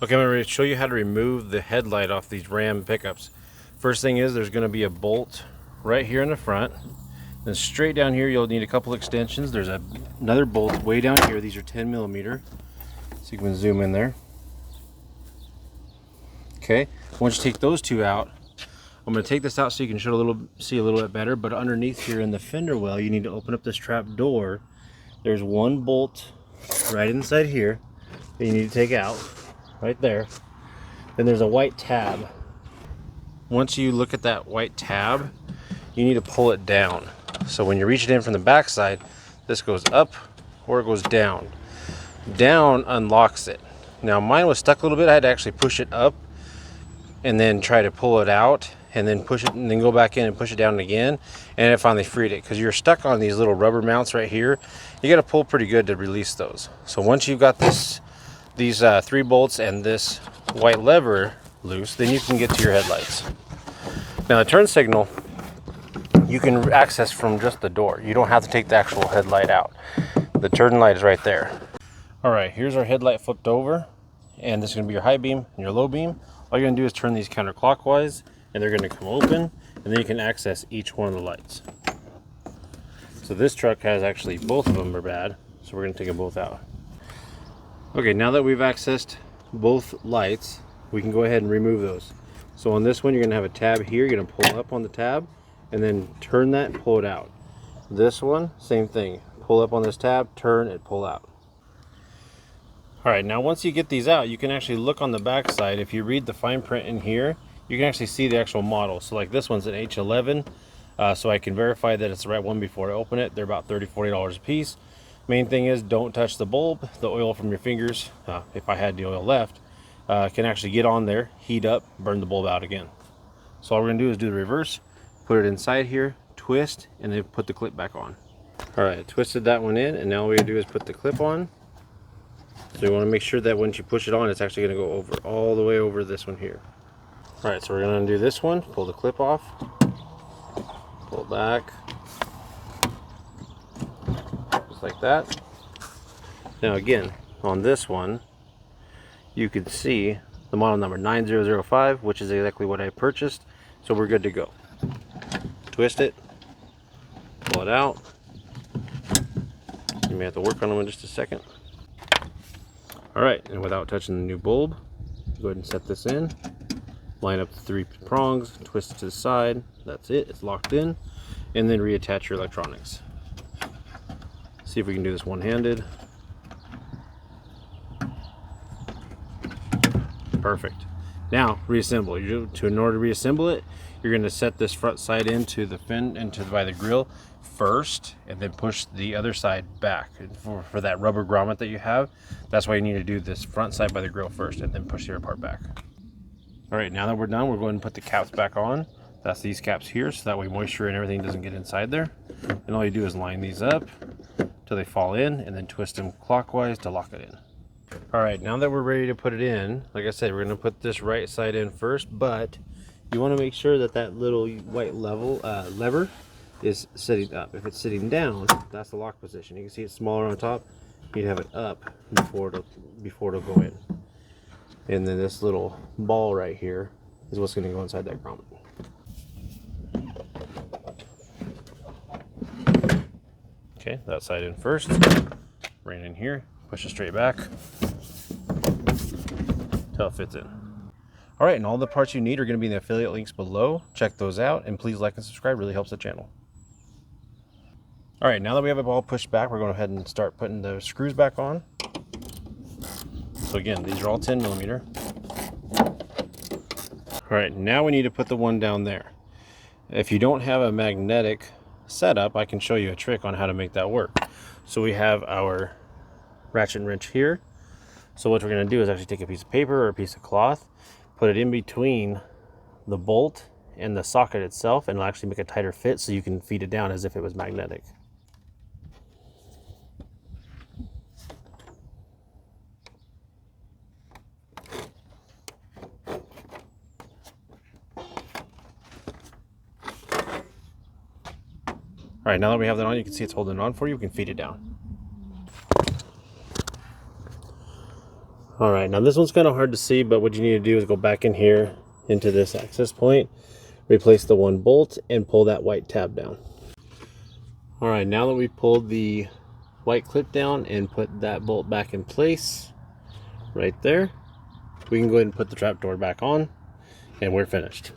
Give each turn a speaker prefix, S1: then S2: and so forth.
S1: Okay, I'm going to show you how to remove the headlight off these Ram pickups. First thing is there's going to be a bolt right here in the front. Then straight down here you'll need a couple extensions. There's another bolt way down here. These are 10 millimeter. So you can zoom in there. Okay, once you take those two out, I'm going to take this out so you can see a little bit better. But underneath here in the fender well, you need to open up this trap door. There's one bolt right inside here that you need to take out, right there. Then there's a white tab. Once you look at that white tab, you need to pull it down. So when you reach it in from the back side, this goes up or it goes down. Down unlocks it. Now mine was stuck a little bit. I had to actually push it up and then try to pull it out and then push it and then go back in and push it down again, and it finally freed it. Because you're stuck on these little rubber mounts right here, you got to pull pretty good to release those. So once you've got these 3 bolts and this white lever loose, then you can get to your headlights. Now the turn signal you can access from just the door. You don't have to take the actual headlight out. The turn light is right there. All right, here's our headlight flipped over, and this is going to be your high beam and your low beam. All you're going to do is turn these counterclockwise, and they're going to come open, and then you can access each one of the lights. So this truck has actually, both of them are bad, so we're going to take them both out. Okay, now that we've accessed both lights, we can go ahead and remove those. So on this one, you're going to have a tab here. You're going to pull up on the tab and then turn that and pull it out. This one, same thing. Pull up on this tab, turn, and pull out. All right, now once you get these out, you can actually look on the back side. If you read the fine print in here, you can actually see the actual model. So like this one's an H11, so I can verify that it's the right one before I open it. They're about $30, $40 a piece. Main thing is don't touch the bulb. The oil from your fingers, if I had the oil left, can actually get on there, heat up, burn the bulb out again. So all we're gonna do is do the reverse, put it inside here, twist, and then put the clip back on. All right, I twisted that one in, and now all we gotta do is put the clip on. So you wanna make sure that once you push it on, it's actually gonna go over, all the way over this one here. All right, so we're gonna undo this one, pull the clip off, pull it back, just like that. Now again, on this one, you can see the model number 9005, which is exactly what I purchased. So we're good to go. Twist it, pull it out. You may have to work on them in just a second. All right, and without touching the new bulb, go ahead and set this in. Line up the 3 prongs, twist it to the side. That's it, it's locked in. And then reattach your electronics. See if we can do this one-handed. Perfect. Now reassemble. In order to reassemble it, you're going to set this front side into the by the grill first, and then push the other side back. And for that rubber grommet that you have, that's why you need to do this front side by the grill first, and then push the other part back. All right, now that we're done, we're going to put the caps back on. That's these caps here, so that way moisture and everything doesn't get inside there. And all you do is line these up till they fall in, and then twist them clockwise to lock it in. All right, now that we're ready to put it in, like I said, we're going to put this right side in first, but you want to make sure that that little white lever is sitting up. If it's sitting down, that's the lock position. You can see it's smaller on top. You need to have it up before it'll go in. And then this little ball right here is what's going to go inside that grommet. Okay, that side in first. Right in here. Push it straight back till it fits in. All right, and all the parts you need are going to be in the affiliate links below. Check those out, and please like and subscribe. It really helps the channel. All right, now that we have it all pushed back, we're going to go ahead and start putting the screws back on. So again, these are all 10 millimeter. All right, now we need to put the one down there. If you don't have a magnetic setup, I can show you a trick on how to make that work. So we have our ratchet wrench here. So what we're going to do is actually take a piece of paper or a piece of cloth, put it in between the bolt and the socket itself, and it'll actually make a tighter fit so you can feed it down as if it was magnetic. All right, now that we have that on, you can see it's holding it on for you. We can feed it down. All right, now this one's kind of hard to see, but what you need to do is go back in here into this access point, replace the one bolt, and pull that white tab down. All right, now that we pulled the white clip down and put that bolt back in place right there, we can go ahead and put the trapdoor back on, and we're finished.